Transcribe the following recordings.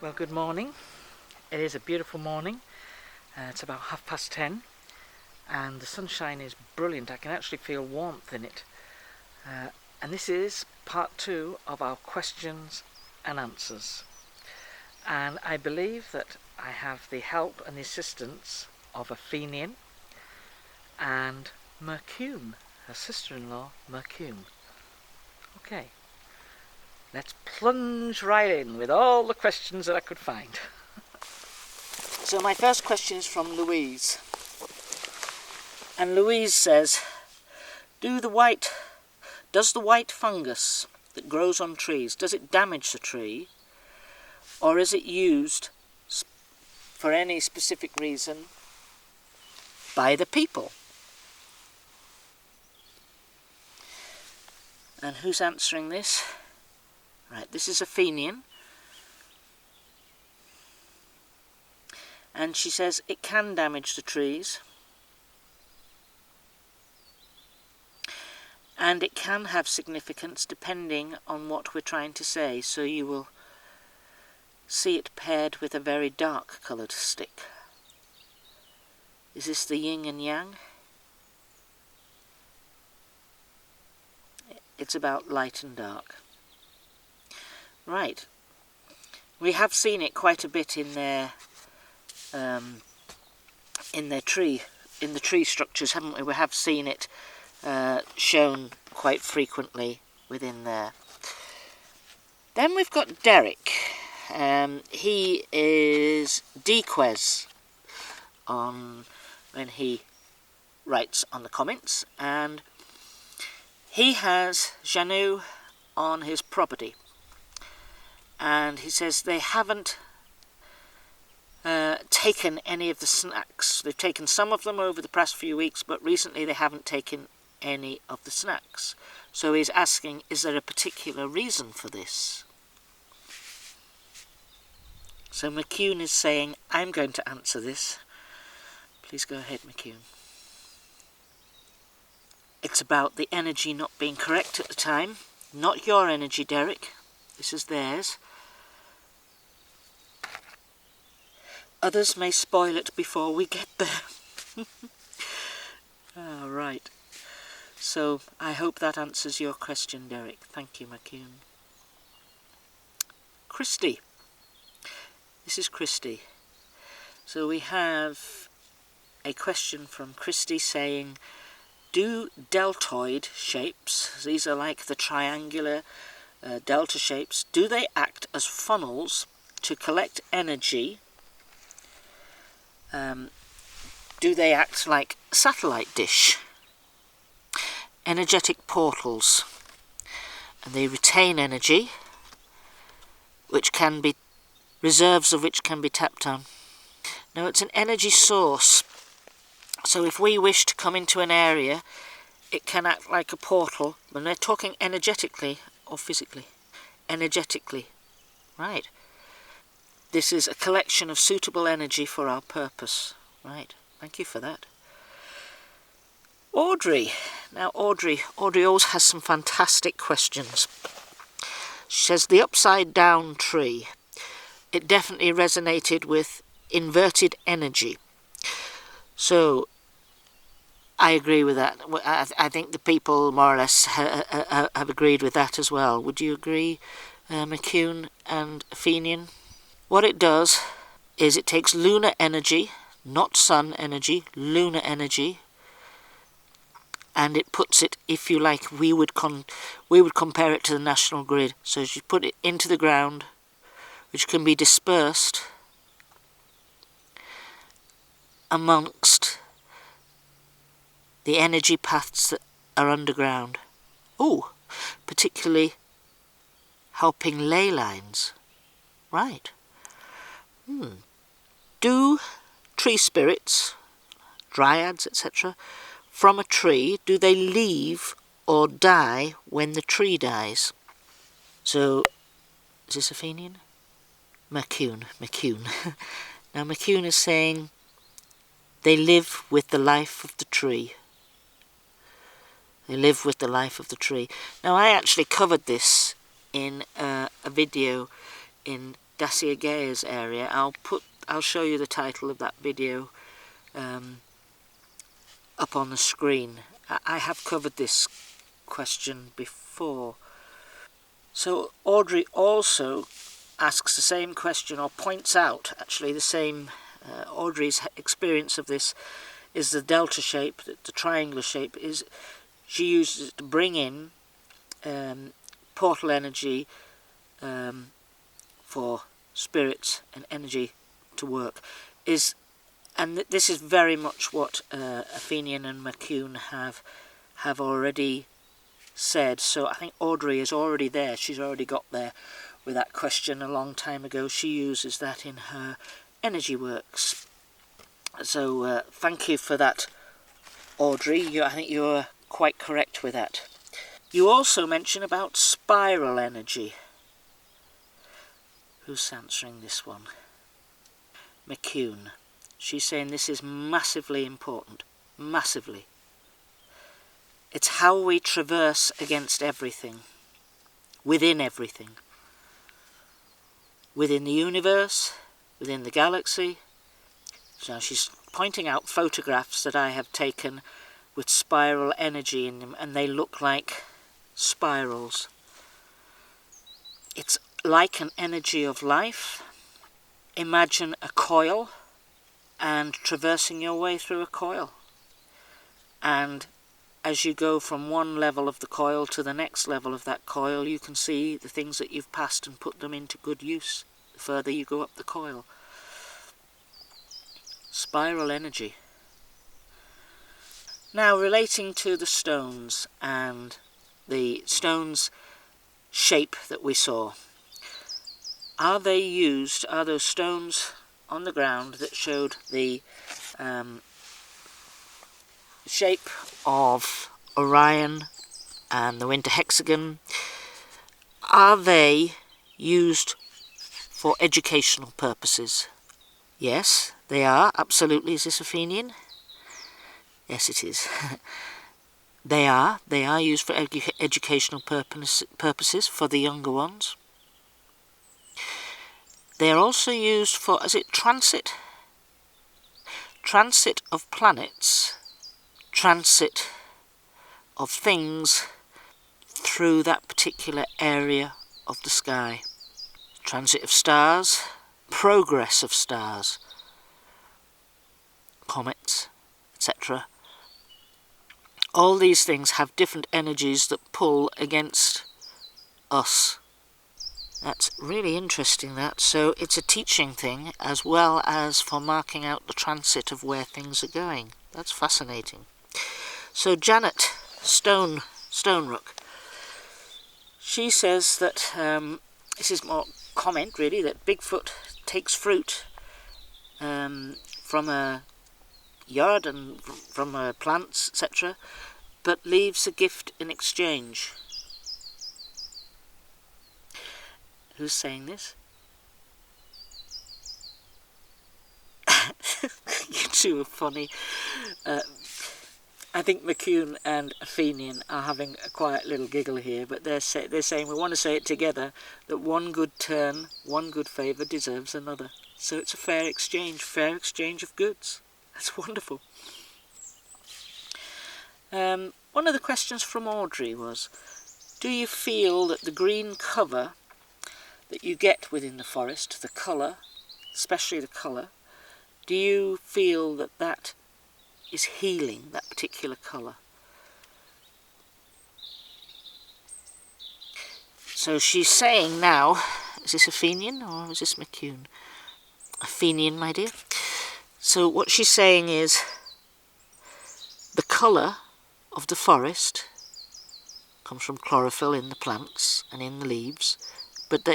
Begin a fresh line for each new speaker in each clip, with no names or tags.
Well, good morning. It is a beautiful morning. It's about 10:30 and the sunshine is brilliant. I can actually feel warmth in it. And this is part 2 of our questions and answers. And I believe that I have the help and the assistance of a Fenian and Mercury, her sister-in-law, Mercury. Okay. Let's plunge right in with all the questions that I could find. So my first question is from Louise. And Louise says, does the white fungus that grows on trees, does it damage the tree? Or is it used for any specific reason by the people? And who's answering this? Right, this is a Fenian, and she says it can damage the trees, and it can have significance depending on what we're trying to say, so you will see it paired with a very dark coloured stick. Is this the yin and yang? It's about light and dark. Right, we have seen it quite a bit in the tree structures, haven't we? We have seen it shown quite frequently within there. Then we've got Derek. He is Dequez on when he writes on the comments, and he has Xanue on his property. And he says they haven't taken any of the snacks. They've taken some of them over the past few weeks, but recently they haven't taken any of the snacks. So he's asking, is there a particular reason for this? So McCune is saying, I'm going to answer this. Please go ahead, McCune. It's about the energy not being correct at the time. Not your energy, Derek. This is theirs. Others may spoil it before we get there. All right. So I hope that answers your question, Derek. Thank you, McCune. Christy. This is Christy. So we have a question from Christy saying, do deltoid shapes, these are like the triangular delta shapes, do they act as funnels to collect energy? Do they act like satellite dish? Energetic portals, and they retain energy, which can be reserves of which can be tapped on. Now it's an energy source, so if we wish to come into an area, it can act like a portal. When they're talking energetically or physically, energetically, right? This is a collection of suitable energy for our purpose, right? Thank you for that. Audrey. Now Audrey always has some fantastic questions. She says, the upside down tree, it definitely resonated with inverted energy. So I agree with that. I think the people more or less have agreed with that as well. Would you agree, McCune and Fenian? What it does is it takes lunar energy, not sun energy, lunar energy, and it puts it, if you like, we would compare it to the national grid. So you put it into the ground, which can be dispersed amongst the energy paths that are underground. Oh, particularly helping ley lines. Right. Do tree spirits, dryads, etc., from a tree, do they leave or die when the tree dies? So, is this a Fenian? McCune. Now McCune is saying they live with the life of the tree. They live with the life of the tree. Now I actually covered this in a video in Dacia Gaia's area. I'll show you the title of that video up on the screen. I have covered this question before. So Audrey also asks the same question, or points out actually the same. Audrey's experience of this is the delta shape, the triangular shape. Is she uses it to bring in portal energy for spirits and energy to work. And this is very much what Athenian and McCune have already said. So I think Audrey is already there. She's already got there with that question a long time ago. She uses that in her energy works. So thank you for that, Audrey. I think you're quite correct with that. You also mention about spiral energy. Who's answering this one? McCune. She's saying this is massively important. Massively. It's how we traverse against everything. Within everything. Within the universe. Within the galaxy. So she's pointing out photographs that I have taken with spiral energy in them, and they look like spirals. It's like an energy of life. Imagine a coil and traversing your way through a coil. And as you go from one level of the coil to the next level of that coil, you can see the things that you've passed and put them into good use the further you go up the coil. Spiral energy. Now, relating to the stones and the stones shape that we saw, are those stones on the ground that showed the shape of Orion and the winter hexagon, are they used for educational purposes? Yes, they are, absolutely. Is this Athenian? Yes, it is. They are used for educational purposes for the younger ones. They are also used for, is it transit? Transit of planets, transit of things through that particular area of the sky. Transit of stars, progress of stars, comets, etc. All these things have different energies that pull against us. That's really interesting, that. So it's a teaching thing as well as for marking out the transit of where things are going. That's fascinating. So Janet Stonerook, she says that, this is more comment really, that Bigfoot takes fruit from a yard and from plants, etc., but leaves a gift in exchange. Who's saying this? You two are funny. I think McCune and Athenian are having a quiet little giggle here, but they're saying we want to say it together, that one good turn, one good favour deserves another. So it's a fair exchange of goods. That's wonderful. One of the questions from Audrey was, do you feel that the green cover that you get within the forest, the colour, especially the colour, do you feel that that is healing, that particular colour? So she's saying now, is this a Fenian or is this McCune? A Fenian, my dear. So what she's saying is the colour of the forest comes from chlorophyll in the plants and in the leaves, but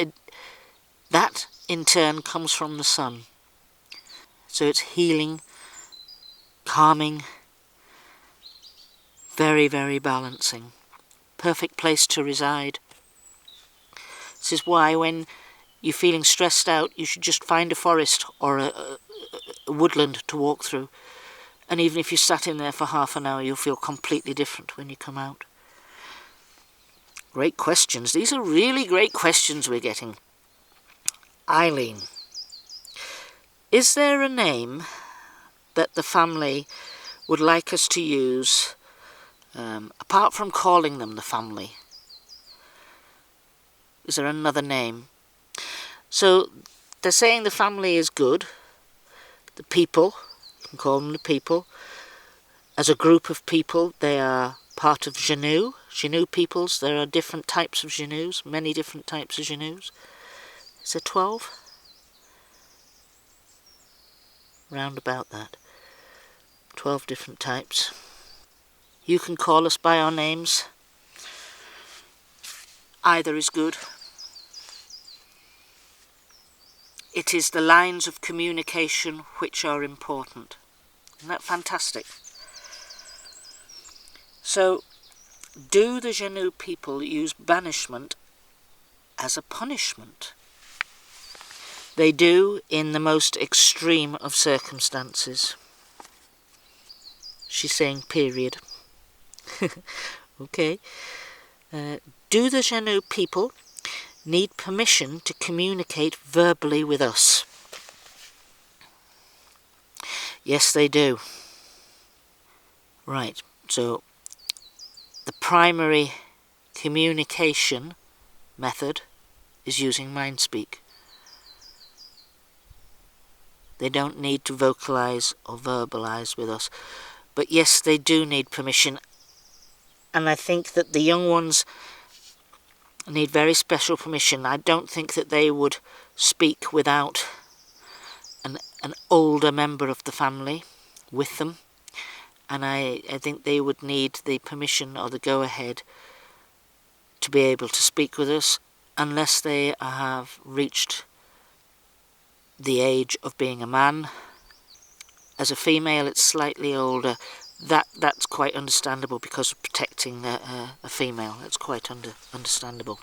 that in turn comes from the sun. So it's healing, calming, very, very balancing. Perfect place to reside. This is why when you're feeling stressed out, you should just find a forest or a woodland to walk through. And even if you sat in there for half an hour, you'll feel completely different when you come out. Great questions. These are really great questions we're getting. Eileen, is there a name that the family would like us to use, apart from calling them the family? Is there another name? So they're saying the family is good. The people, you can call them the people. As a group of people, they are part of Xanue. Xanue peoples, there are different types of Xanues, many different types of Xanues. Is there 12? Round about that. 12 different types. You can call us by our names. Either is good. It is the lines of communication which are important. Isn't that fantastic? So, do the Xanue people use banishment as a punishment? They do in the most extreme of circumstances. She's saying period. Okay. Do the Xanue people need permission to communicate verbally with us? Yes, they do. Right, so the primary communication method is using mind-speak. They don't need to vocalise or verbalise with us. But yes, they do need permission. And I think that the young ones need very special permission. I don't think that they would speak without an older member of the family with them. And I think they would need the permission or the go-ahead to be able to speak with us, unless they have reached the age of being a man. As a female, it's slightly older. That's quite understandable because of protecting a female. That's quite understandable.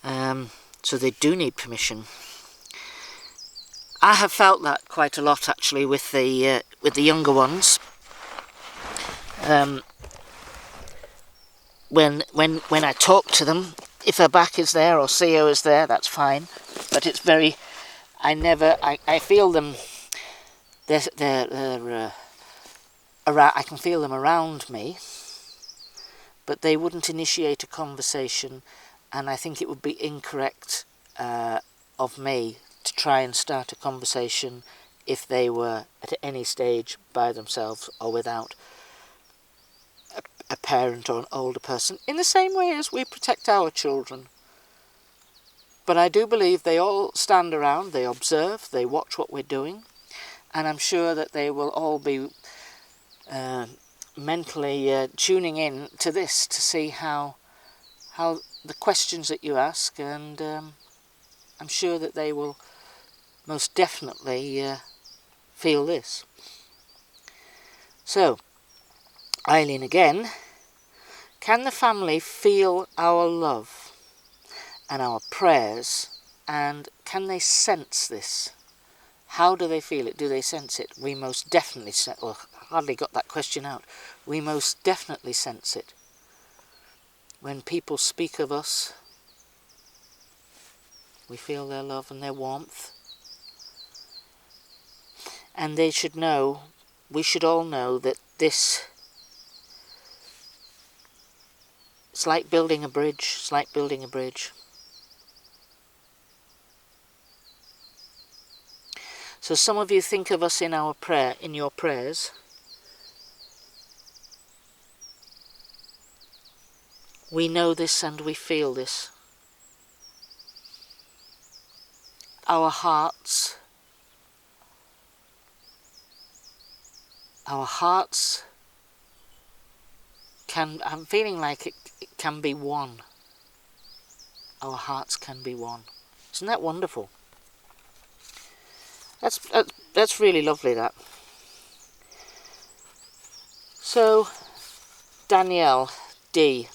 So they do need permission. I have felt that quite a lot actually with the younger ones. When I talk to them, if her back is there or CO is there, that's fine. But it's very, I feel them. They're around, I can feel them around me, but they wouldn't initiate a conversation, and I think it would be incorrect of me to try and start a conversation if they were at any stage by themselves or without a parent or an older person, in the same way as we protect our children. But I do believe they all stand around, they observe, they watch what we're doing, and I'm sure that they will all be mentally tuning in to this to see how the questions that you ask, and I'm sure that they will most definitely feel this. So, Eileen again, can the family feel our love and our prayers, and can they sense this? How do they feel it? Do they sense it? We most definitely sense, well, I hardly got that question out. We most definitely sense it. When people speak of us, we feel their love and their warmth. And they should know, we should all know that this It's like building a bridge. It's like building a bridge. So some of you think of us in our prayer, in your prayers. We know this and we feel this. Our hearts can, I'm feeling like it can be one. Our hearts can be one. Isn't that wonderful? That's really lovely, that. So, Danielle D,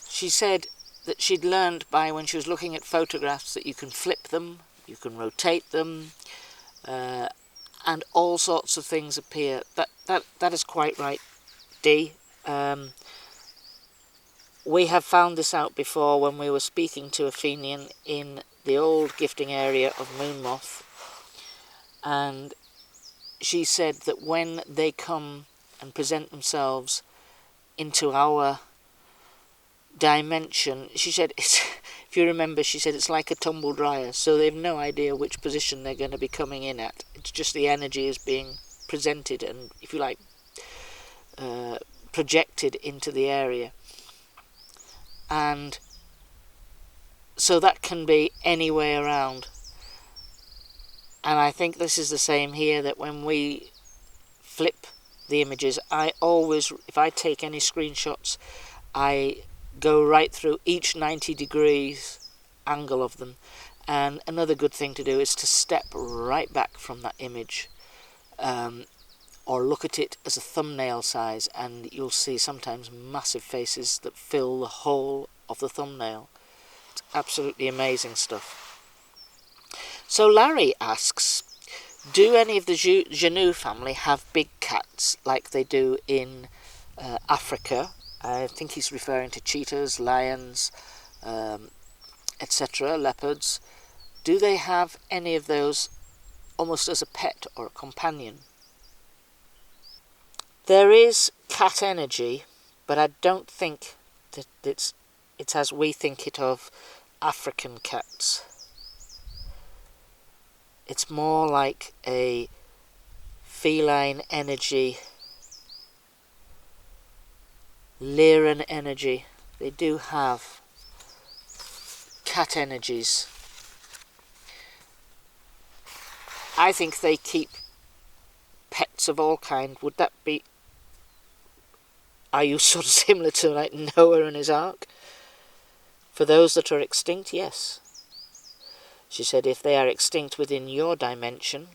she said that she'd learned by when she was looking at photographs that you can flip them, you can rotate them, and all sorts of things appear. That is quite right, D. We have found this out before when we were speaking to a Fenian in the old gifting area of Moonmoth, and she said that when they come and present themselves into our dimension, she said, it's, if you remember, she said it's like a tumble dryer, so they've no idea which position they're going to be coming in at. It's just the energy is being presented and, if you like, projected into the area. And so that can be any way around. And I think this is the same here, that when we flip the images, I always, if I take any screenshots, I go right through each 90 degrees angle of them. And another good thing to do is to step right back from that image, or look at it as a thumbnail size, and you'll see sometimes massive faces that fill the whole of the thumbnail. It's absolutely amazing stuff. So Larry asks, do any of the Xanue family have big cats like they do in Africa? I think he's referring to cheetahs, lions, etc., leopards. Do they have any of those almost as a pet or a companion? There is cat energy, but I don't think that it's as we think it of African cats. It's more like a feline energy, Lyran energy. They do have cat energies. I think they keep pets of all kind. Would that be... Are you sort of similar to like Noah and his ark? For those that are extinct, yes. She said if they are extinct within your dimension,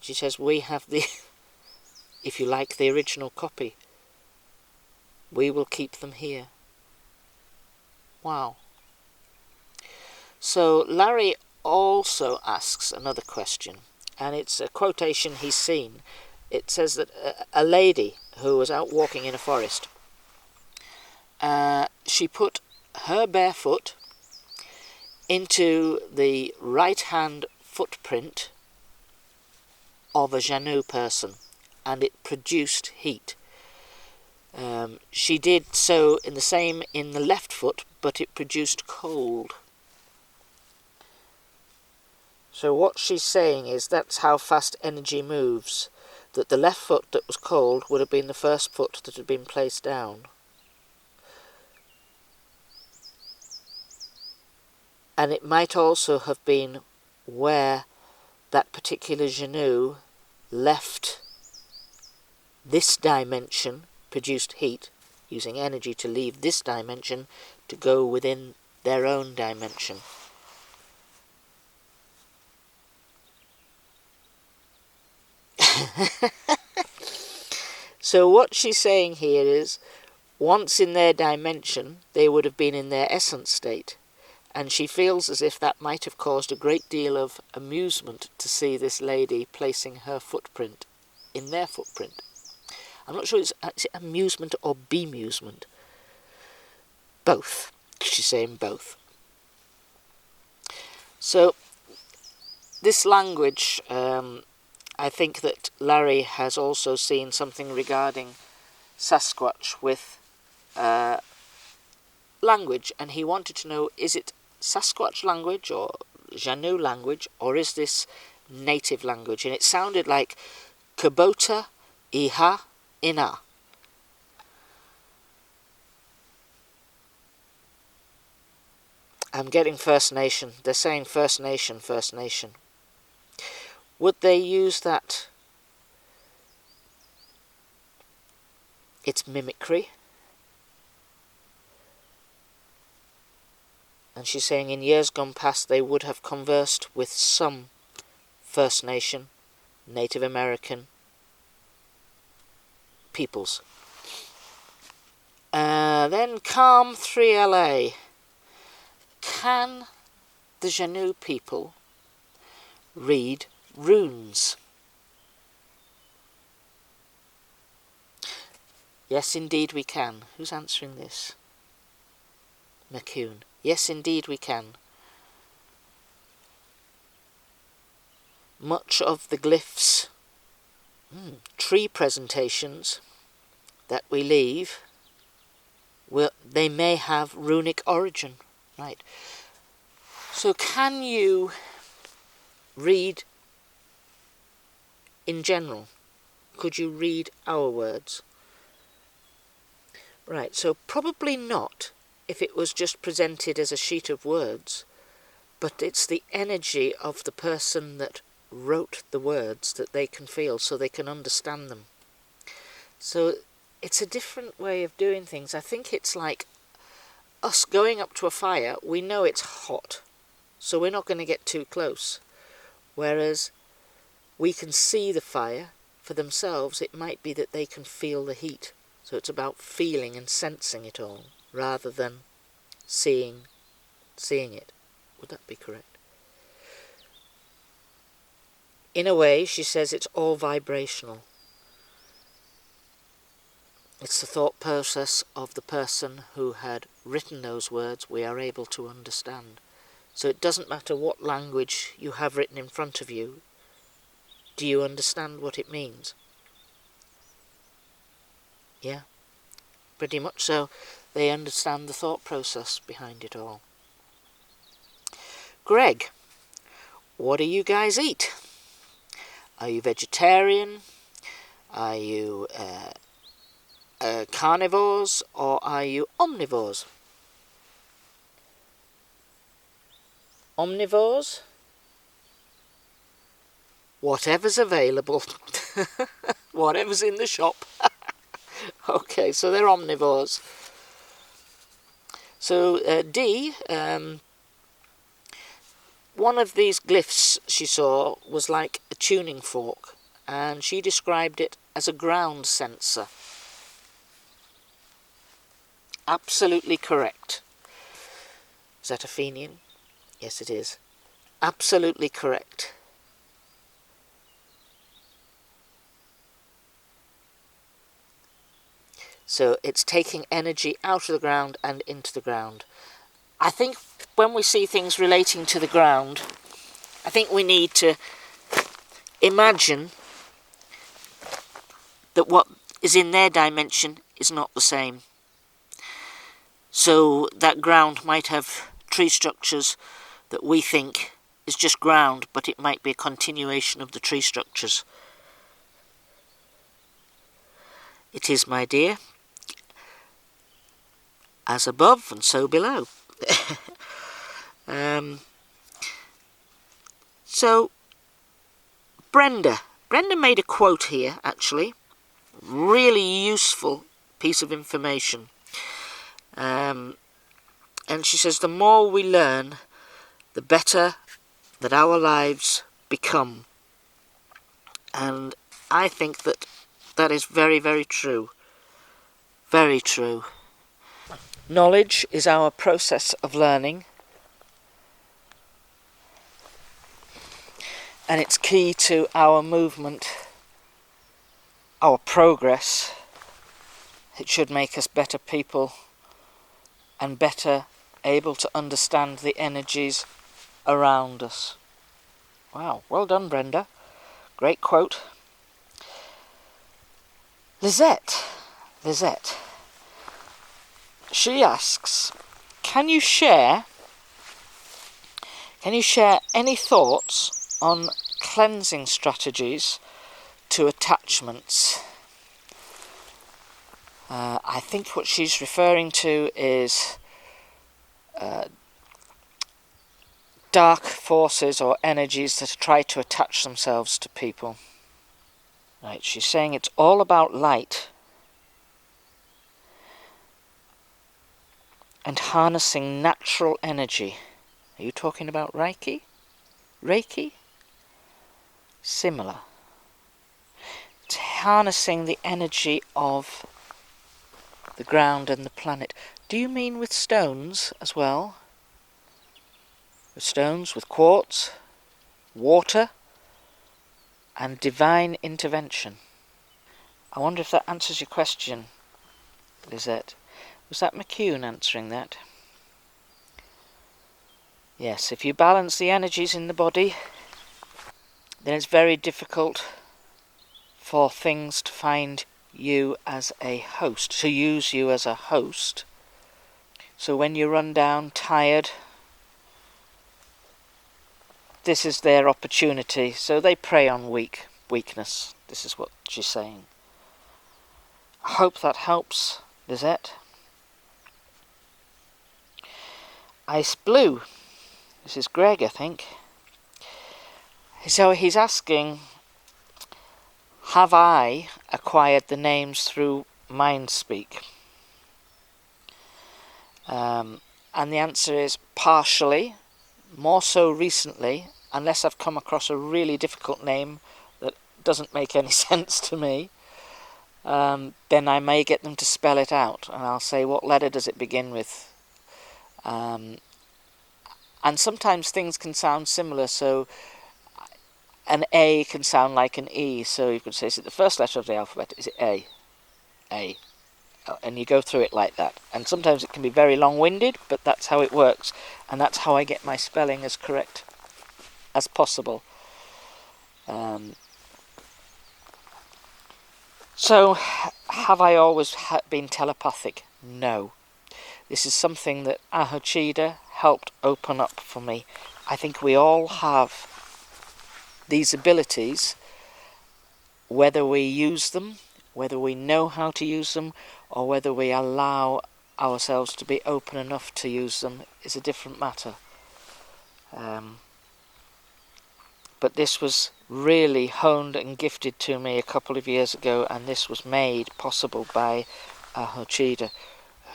she says we have the, if you like, the original copy. We will keep them here. Wow. So Larry also asks another question, and it's a quotation he's seen. It says that a lady who was out walking in a forest, she put her bare foot into the right-hand footprint of a Xanue person, and it produced heat. She did so in the left foot, but it produced cold. So what she's saying is that's how fast energy moves, that the left foot that was cold would have been the first foot that had been placed down. And it might also have been where that particular Xanue left this dimension, produced heat, using energy to leave this dimension to go within their own dimension. So what she's saying here is, once in their dimension, they would have been in their essence state. And she feels as if that might have caused a great deal of amusement to see this lady placing her footprint in their footprint. I'm not sure, is it amusement or bemusement? Both. She's saying both. So, this language, I think that Larry has also seen something regarding Sasquatch with language, and he wanted to know, is it Sasquatch language or Xanue language, or is this native language? And it sounded like Kubota Iha Ina. I'm getting First Nation. They're saying First Nation, First Nation. Would they use that? It's mimicry. And she's saying in years gone past they would have conversed with some First Nation, Native American peoples. Then Calm 3LA. Can the Xanue people read runes? Yes, indeed we can. Who's answering this? McCune. Yes, indeed we can. Much of the glyphs, tree presentations that we leave, they may have runic origin. Right. So can you read in general? Could you read our words? Right, so probably not if it was just presented as a sheet of words, but it's the energy of the person that wrote the words that they can feel, so they can understand them. So it's a different way of doing things. I think it's like us going up to a fire. We know it's hot, so we're not going to get too close. Whereas we can see the fire for themselves. It might be that they can feel the heat. So it's about feeling and sensing it all, rather than seeing it. Would that be correct? In a way, she says it's all vibrational. It's the thought process of the person who had written those words we are able to understand. So it doesn't matter what language you have written in front of you. Do you understand what it means? Yeah, pretty much so. They understand the thought process behind it all. Greg, what do you guys eat? Are you vegetarian? Are you carnivores, or are you omnivores? Omnivores? Whatever's available. Whatever's in the shop. Okay, so they're omnivores. So D, one of these glyphs she saw was like a tuning fork, and she described it as a ground sensor. Absolutely correct. Is that a Fenian? Yes, it is. Absolutely correct. So it's taking energy out of the ground and into the ground. I think when we see things relating to the ground, I think we need to imagine that what is in their dimension is not the same. So that ground might have tree structures that we think is just ground, but it might be a continuation of the tree structures. It is, my dear, as above and so below. So Brenda made a quote here, actually. Really useful piece of information. And she says, the more we learn, the better that our lives become. And I think that that is very, very true. Very true. Knowledge is our process of learning, and it's key to our movement, our progress. It should make us better people and better able to understand the energies around us. Wow, well done, Brenda. Great quote. Lizette. She asks, can you share any thoughts on cleansing strategies to attachments? I think what she's referring to is dark forces or energies that try to attach themselves to people. Right, she's saying it's all about light and harnessing natural energy. Are you talking about Reiki? Reiki? Similar. It's harnessing the energy of the ground and the planet. Do you mean with stones as well? With stones, with quartz, water, and divine intervention. I wonder if that answers your question, Lisette. Was that McCune answering that? Yes, if you balance the energies in the body, then it's very difficult for things to find you as a host, to use you as a host. So when you run down, tired, this is their opportunity. So they prey on weakness. This is what she's saying. I hope that helps, Lisette. Ice Blue. This is Greg, I think. So he's asking, have I acquired the names through Mindspeak? And the answer is partially, more so recently, unless I've come across a really difficult name that doesn't make any sense to me, then I may get them to spell it out, and I'll say, what letter does it begin with? And sometimes things can sound similar, so an A can sound like an E, so you could say, is it the first letter of the alphabet? Is it A? A. And you go through it like that. And sometimes it can be very long-winded, but that's how it works. And that's how I get my spelling as correct as possible. So, have I always been telepathic? No. This is something that Ahochida helped open up for me. I think we all have these abilities, whether we use them, whether we know how to use them, or whether we allow ourselves to be open enough to use them is a different matter. But this was really honed and gifted to me a couple of years ago, and this was made possible by Ahochida,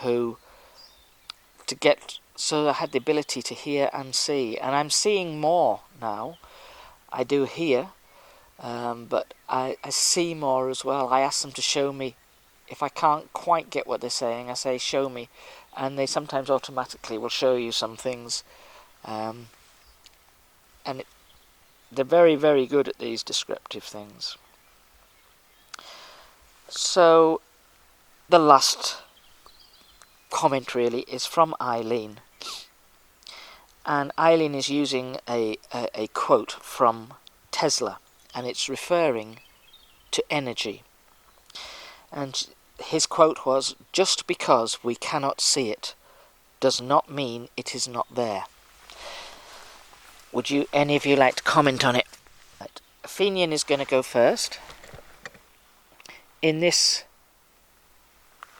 who so I had the ability to hear and see, and I'm seeing more now. I do hear, but I see more as well. I ask them to show me. If I can't quite get what they're saying, I say, show me, and they sometimes automatically will show you some things, and they're very, very good at these descriptive things. So the last comment really is from Eileen, and Eileen is using a quote from Tesla, and it's referring to energy. And his quote was, "Just because we cannot see it does not mean it is not there." Would any of you like to comment on it? Right. Fenian is going to go first. In this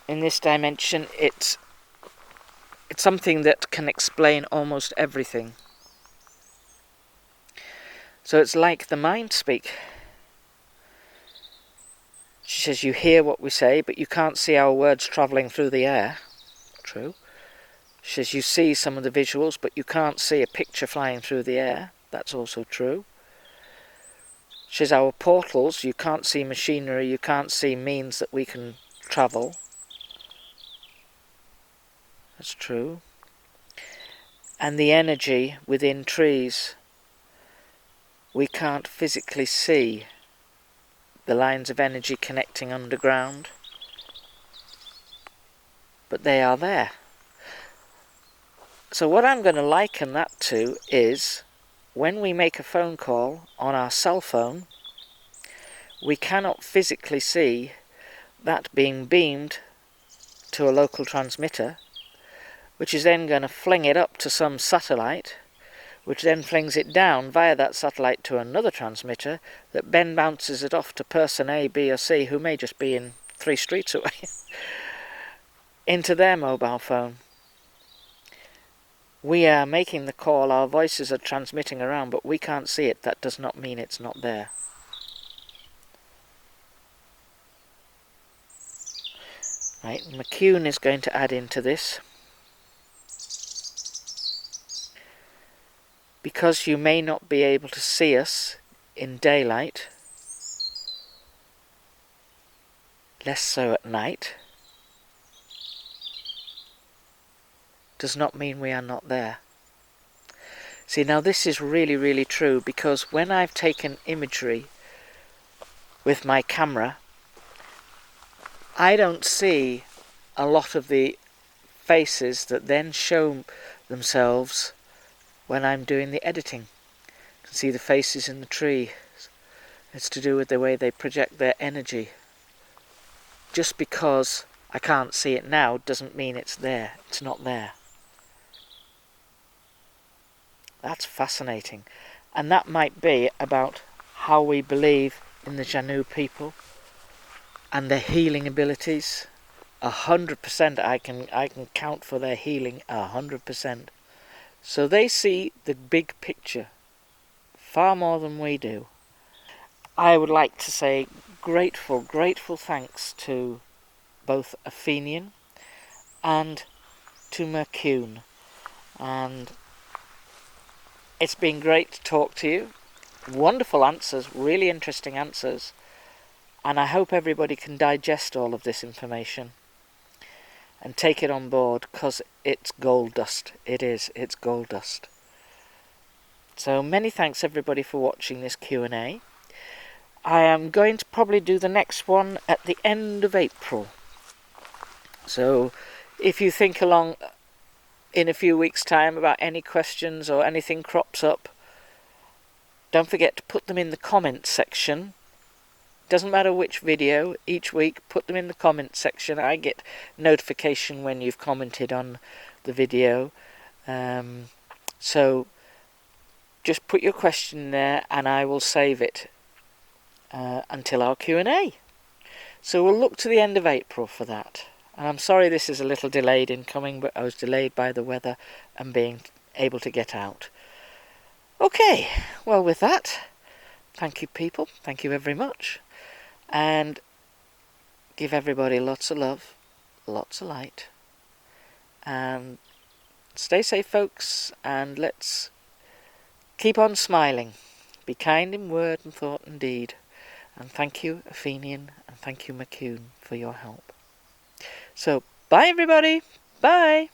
dimension, it's something that can explain almost everything. So it's like the mind speak. She says, you hear what we say, but you can't see our words travelling through the air. True. She says, you see some of the visuals, but you can't see a picture flying through the air. That's also true. She says, our portals, you can't see machinery, you can't see means that we can travel. That's true. And the energy within trees, we can't physically see the lines of energy connecting underground, but they are there. So what I'm going to liken that to is when we make a phone call on our cell phone, we cannot physically see that being beamed to a local transmitter, which is then going to fling it up to some satellite, which then flings it down via that satellite to another transmitter that then bounces it off to person A, B or C, who may just be in 3 streets away, into their mobile phone. We are making the call, our voices are transmitting around, but we can't see it. That does not mean it's not there. Right, McCune is going to add into this. Because you may not be able to see us in daylight, less so at night, does not mean we are not there. See, now this is really, really true, because when I've taken imagery with my camera, I don't see a lot of the faces that then show themselves when I'm doing the editing. You can see the faces in the tree. It's to do with the way they project their energy. Just because I can't see it now doesn't mean it's there. It's not there. That's fascinating. And that might be about how we believe in the Xanue people and their healing abilities. 100% I can count for their healing 100%. So they see the big picture far more than we do. I would like to say grateful thanks to both Athenian and to Mercury. And it's been great to talk to you. Wonderful answers, really interesting answers. And I hope everybody can digest all of this information and take it on board, because it's gold dust. It is. It's gold dust. So many thanks everybody for watching this Q&A. I am going to probably do the next one at the end of April. So if you think along in a few weeks' time about any questions or anything crops up, don't forget to put them in the comments section. Doesn't matter which video, each week, put them in the comments section. I get notification when you've commented on the video. So just put your question there and I will save it until our Q&A. So we'll look to the end of April for that. And I'm sorry this is a little delayed in coming, but I was delayed by the weather and being able to get out. Okay, well with that, thank you people, thank you very much. And give everybody lots of love, lots of light. And stay safe folks, and let's keep on smiling. Be kind in word and thought and deed. And thank you Athenian and thank you McCune for your help. So bye everybody, bye.